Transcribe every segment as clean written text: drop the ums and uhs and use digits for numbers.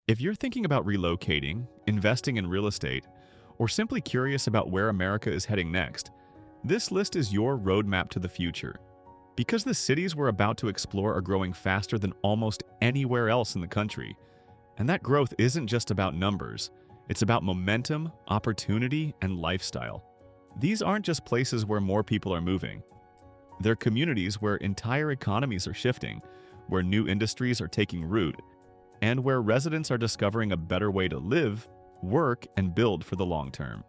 If you're thinking about relocating, investing in real estate, or simply curious about where America is heading next, this list is your roadmap to the future. Because the cities we're about to explore are growing faster than almost anywhere else in the country. And that growth isn't just about numbers, it's about momentum, opportunity, and lifestyle. These aren't just places where more people are moving. They're communities where entire economies are shifting, where new industries are taking root, and where residents are discovering a better way to live, work, and build for the long term.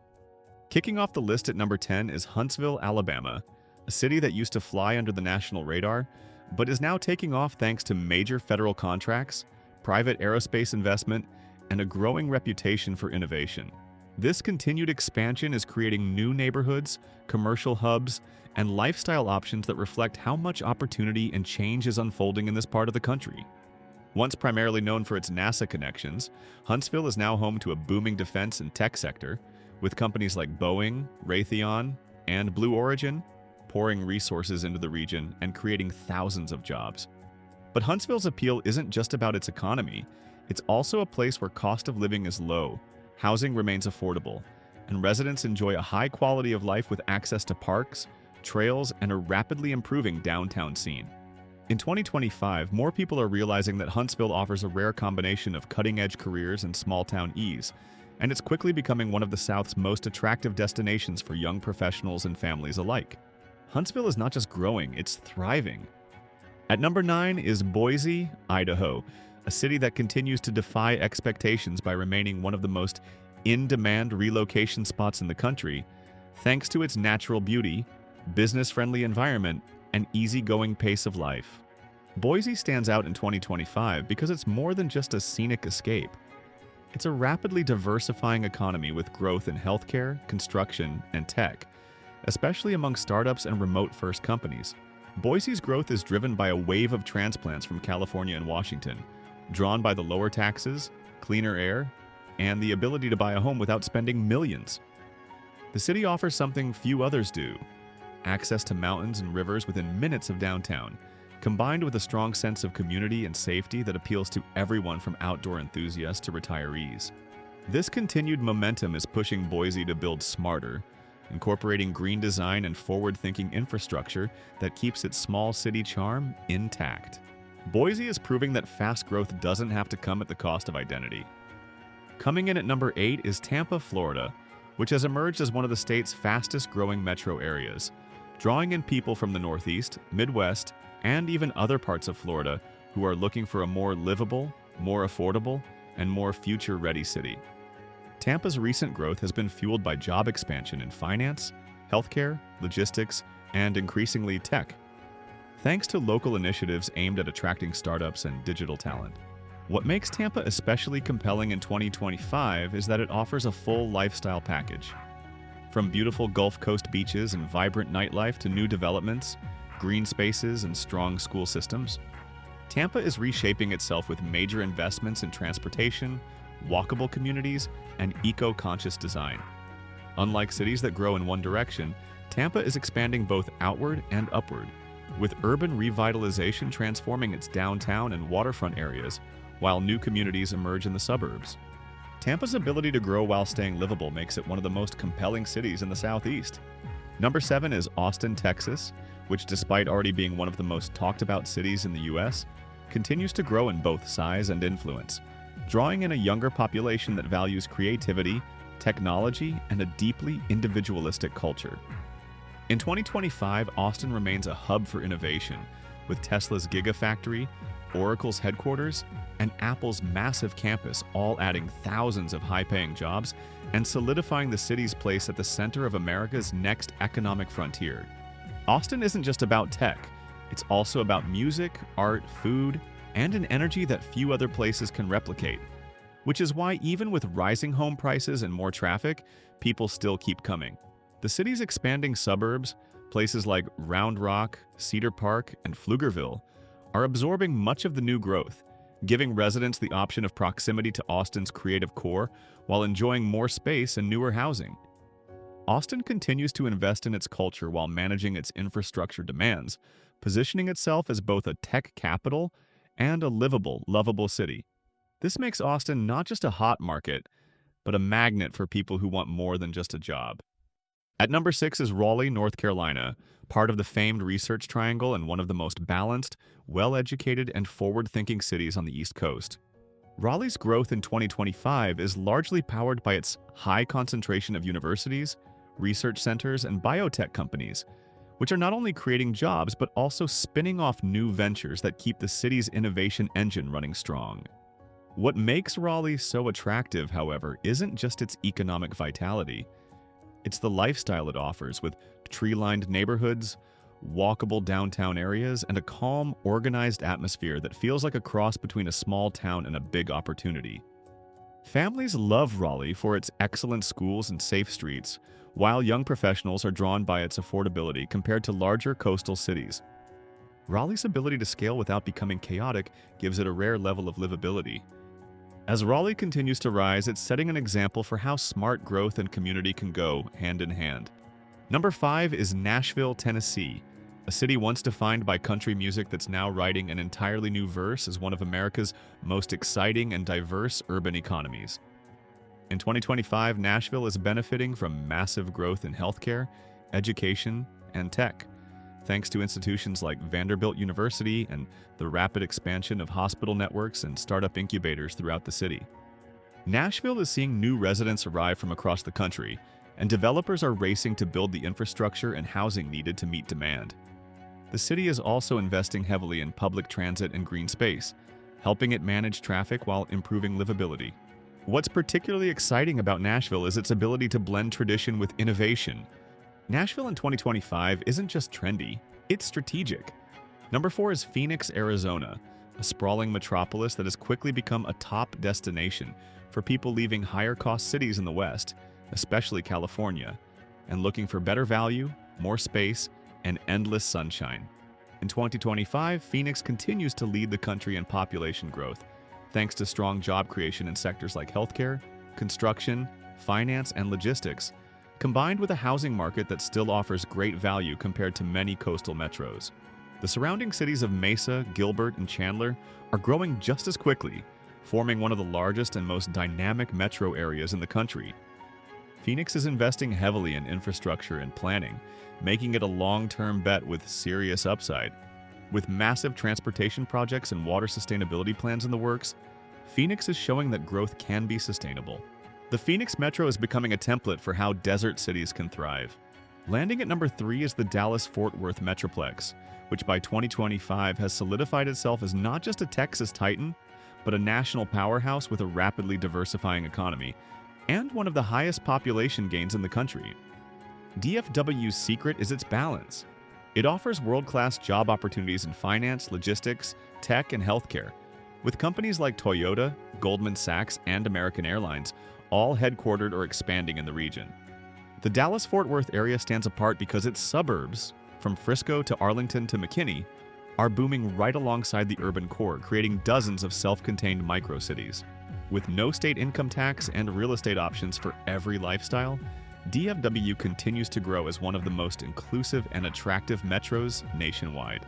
Kicking off the list at number 10 is Huntsville, Alabama, a city that used to fly under the national radar, but is now taking off thanks to major federal contracts, private aerospace investment, and a growing reputation for innovation. This continued expansion is creating new neighborhoods, commercial hubs, and lifestyle options that reflect how much opportunity and change is unfolding in this part of the country. Once primarily known for its NASA connections, Huntsville is now home to a booming defense and tech sector, with companies like Boeing, Raytheon, and Blue Origin pouring resources into the region and creating thousands of jobs. But Huntsville's appeal isn't just about its economy, it's also a place where cost of living is low, housing remains affordable, and residents enjoy a high quality of life with access to parks, trails, and a rapidly improving downtown scene. In 2025, more people are realizing that Huntsville offers a rare combination of cutting-edge careers and small-town ease, and it's quickly becoming one of the South's most attractive destinations for young professionals and families alike. Huntsville is not just growing, it's thriving. At number 9 is Boise, Idaho, a city that continues to defy expectations by remaining one of the most in-demand relocation spots in the country, thanks to its natural beauty, business-friendly environment, and easygoing pace of life. Boise stands out in 2025 because it's more than just a scenic escape. It's a rapidly diversifying economy with growth in healthcare, construction, and tech, especially among startups and remote-first companies. Boise's growth is driven by a wave of transplants from California and Washington, drawn by the lower taxes, cleaner air, and the ability to buy a home without spending millions. The city offers something few others do: access to mountains and rivers within minutes of downtown, combined with a strong sense of community and safety that appeals to everyone from outdoor enthusiasts to retirees. This continued momentum is pushing Boise to build smarter, incorporating green design and forward-thinking infrastructure that keeps its small city charm intact. Boise is proving that fast growth doesn't have to come at the cost of identity. Coming in at number 8 is Tampa, Florida, which has emerged as one of the state's fastest-growing metro areas, drawing in people from the Northeast, Midwest, and even other parts of Florida who are looking for a more livable, more affordable, and more future-ready city. Tampa's recent growth has been fueled by job expansion in finance, healthcare, logistics, and increasingly tech, thanks to local initiatives aimed at attracting startups and digital talent. What makes Tampa especially compelling in 2025 is that it offers a full lifestyle package. From beautiful Gulf Coast beaches and vibrant nightlife to new developments, green spaces, and strong school systems, Tampa is reshaping itself with major investments in transportation, walkable communities, and eco-conscious design. Unlike cities that grow in one direction, Tampa is expanding both outward and upward, with urban revitalization transforming its downtown and waterfront areas, while new communities emerge in the suburbs. Tampa's ability to grow while staying livable makes it one of the most compelling cities in the Southeast. Number 7 is Austin, Texas, which, despite already being one of the most talked about cities in the US, continues to grow in both size and influence, drawing in a younger population that values creativity, technology, and a deeply individualistic culture. In 2025, Austin remains a hub for innovation, with Tesla's Gigafactory, Oracle's headquarters, and Apple's massive campus all adding thousands of high-paying jobs and solidifying the city's place at the center of America's next economic frontier. Austin isn't just about tech, it's also about music, art, food, and an energy that few other places can replicate, which is why even with rising home prices and more traffic, people still keep coming. The city's expanding suburbs, places like Round Rock, Cedar Park, and Pflugerville, are absorbing much of the new growth, giving residents the option of proximity to Austin's creative core while enjoying more space and newer housing. Austin continues to invest in its culture while managing its infrastructure demands, positioning itself as both a tech capital and a livable, lovable city. This makes Austin not just a hot market, but a magnet for people who want more than just a job. At number 6 is Raleigh, North Carolina, part of the famed Research Triangle and one of the most balanced, well-educated, and forward-thinking cities on the East Coast. Raleigh's growth in 2025 is largely powered by its high concentration of universities, research centers, and biotech companies, which are not only creating jobs but also spinning off new ventures that keep the city's innovation engine running strong. What makes Raleigh so attractive, however, isn't just its economic vitality. It's the lifestyle it offers, with tree-lined neighborhoods, walkable downtown areas, and a calm, organized atmosphere that feels like a cross between a small town and a big opportunity. Families love Raleigh for its excellent schools and safe streets, while young professionals are drawn by its affordability compared to larger coastal cities. Raleigh's ability to scale without becoming chaotic gives it a rare level of livability. As Raleigh continues to rise, it's setting an example for how smart growth and community can go hand in hand. Number 5 is Nashville, Tennessee, a city once defined by country music that's now writing an entirely new verse as one of America's most exciting and diverse urban economies. In 2025, Nashville is benefiting from massive growth in healthcare, education, and tech, thanks to institutions like Vanderbilt University and the rapid expansion of hospital networks and startup incubators throughout the city. Nashville is seeing new residents arrive from across the country, and developers are racing to build the infrastructure and housing needed to meet demand. The city is also investing heavily in public transit and green space, helping it manage traffic while improving livability. What's particularly exciting about Nashville is its ability to blend tradition with innovation. Nashville in 2025 isn't just trendy, it's strategic. Number 4 is Phoenix, Arizona, a sprawling metropolis that has quickly become a top destination for people leaving higher-cost cities in the West, especially California, and looking for better value, more space, and endless sunshine. In 2025, Phoenix continues to lead the country in population growth, thanks to strong job creation in sectors like healthcare, construction, finance, and logistics, combined with a housing market that still offers great value compared to many coastal metros. The surrounding cities of Mesa, Gilbert, and Chandler are growing just as quickly, forming one of the largest and most dynamic metro areas in the country. Phoenix is investing heavily in infrastructure and planning, making it a long-term bet with serious upside. With massive transportation projects and water sustainability plans in the works, Phoenix is showing that growth can be sustainable. The Phoenix Metro is becoming a template for how desert cities can thrive. Landing at number 3 is the Dallas-Fort Worth Metroplex, which by 2025 has solidified itself as not just a Texas titan, but a national powerhouse with a rapidly diversifying economy, and one of the highest population gains in the country. DFW's secret is its balance. It offers world-class job opportunities in finance, logistics, tech, and healthcare, with companies like Toyota, Goldman Sachs, and American Airlines all headquartered or expanding in the region. The Dallas-Fort Worth area stands apart because its suburbs, from Frisco to Arlington to McKinney, are booming right alongside the urban core, creating dozens of self-contained micro-cities. With no state income tax and real estate options for every lifestyle, DFW continues to grow as one of the most inclusive and attractive metros nationwide.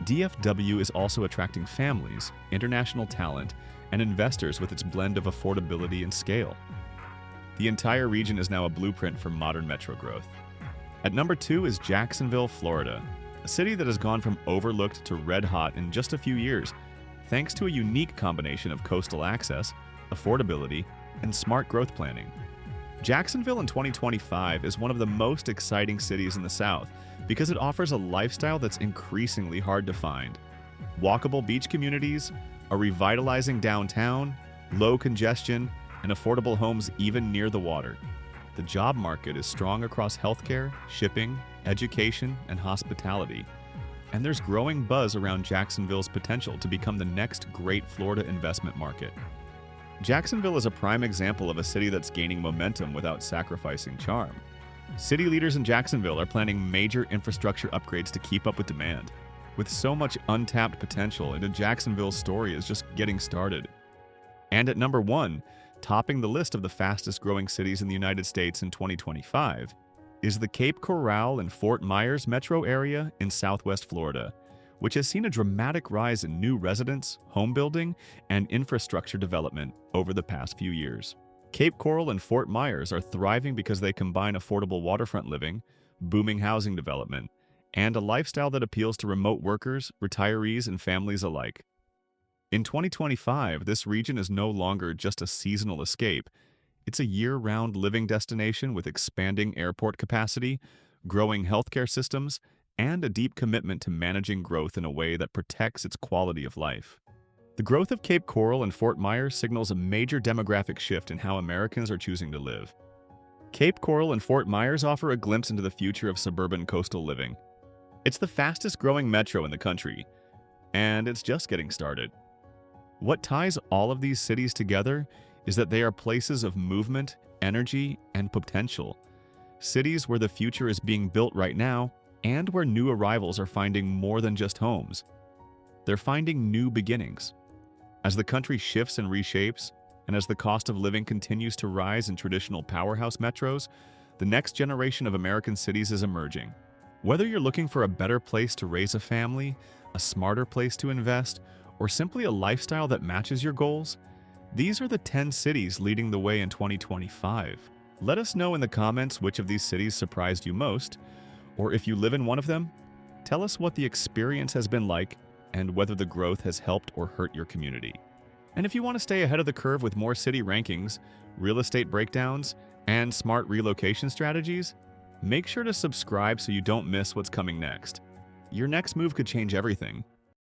DFW is also attracting families, international talent, and investors with its blend of affordability and scale. The entire region is now a blueprint for modern metro growth. At number 2 is Jacksonville, Florida, a city that has gone from overlooked to red-hot in just a few years, thanks to a unique combination of coastal access, affordability, and smart growth planning. Jacksonville in 2025 is one of the most exciting cities in the South because it offers a lifestyle that's increasingly hard to find. Walkable beach communities, a revitalizing downtown, low congestion, and affordable homes even near the water. The job market is strong across healthcare, shipping, education, and hospitality. And there's growing buzz around Jacksonville's potential to become the next great Florida investment market. Jacksonville is a prime example of a city that's gaining momentum without sacrificing charm. City leaders in Jacksonville are planning major infrastructure upgrades to keep up with demand. With so much untapped potential, and Jacksonville's story is just getting started. And at number 1, topping the list of the fastest growing cities in the United States in 2025, is the Cape Coral and Fort Myers metro area in Southwest Florida, which has seen a dramatic rise in new residents, home building, and infrastructure development over the past few years. Cape Coral and Fort Myers are thriving because they combine affordable waterfront living, booming housing development, and a lifestyle that appeals to remote workers, retirees, and families alike. In 2025, this region is no longer just a seasonal escape. It's a year-round living destination with expanding airport capacity, growing healthcare systems, and a deep commitment to managing growth in a way that protects its quality of life. The growth of Cape Coral and Fort Myers signals a major demographic shift in how Americans are choosing to live. Cape Coral and Fort Myers offer a glimpse into the future of suburban coastal living. It's the fastest-growing metro in the country, and it's just getting started. What ties all of these cities together is that they are places of movement, energy, and potential. Cities where the future is being built right now, and where new arrivals are finding more than just homes. They're finding new beginnings. As the country shifts and reshapes, and as the cost of living continues to rise in traditional powerhouse metros, the next generation of American cities is emerging. Whether you're looking for a better place to raise a family, a smarter place to invest, or simply a lifestyle that matches your goals, these are the 10 cities leading the way in 2025. Let us know in the comments which of these cities surprised you most, or if you live in one of them, tell us what the experience has been like and whether the growth has helped or hurt your community. And if you want to stay ahead of the curve with more city rankings, real estate breakdowns, and smart relocation strategies, make sure to subscribe so you don't miss what's coming next. Your next move could change everything.